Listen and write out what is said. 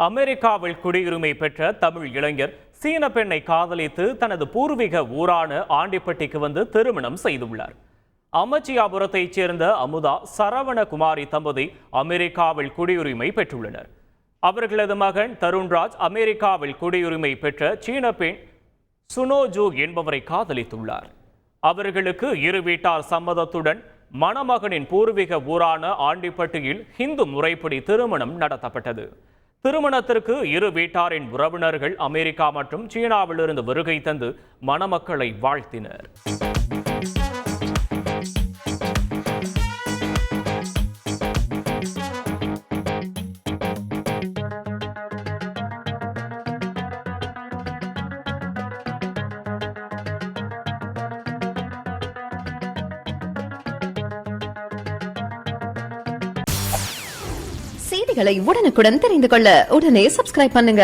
அமெரிக்காவில் குடியுரிமை பெற்ற தமிழ் இளைஞர் சீன பெண்ணை காதலித்து தனது பூர்வீக ஊரான ஆண்டிப்பட்டிக்கு வந்து திருமணம் செய்துள்ளார். அமச்சியாபுரத்தைச் சேர்ந்த அமுதா சரவணகுமாரி தம்பதி அமெரிக்காவில் குடியுரிமை பெற்றுள்ளனர். அவர்களது மகன் தருண்ராஜ் அமெரிக்காவில் குடியுரிமை பெற்ற சீன பெண் சுனோஜூ என்பவரை காதலித்துள்ளார். அவர்களுக்கு இரு வீட்டார் சம்மதத்துடன் மணமகனின் பூர்வீக ஊரான ஆண்டிப்பட்டியில் இந்து முறைப்படி திருமணம் நடத்தப்பட்டது. திருமணத்திற்கு இரு வீட்டாரின் உறவினர்கள் அமெரிக்கா மற்றும் சீனாவிலிருந்து வருகை தந்து மணமக்களை வாழ்த்தினர். செய்திகளை உடனுக்குடன் தெரிந்து கொள்ள உடனே சப்ஸ்கிரைப் பண்ணுங்க.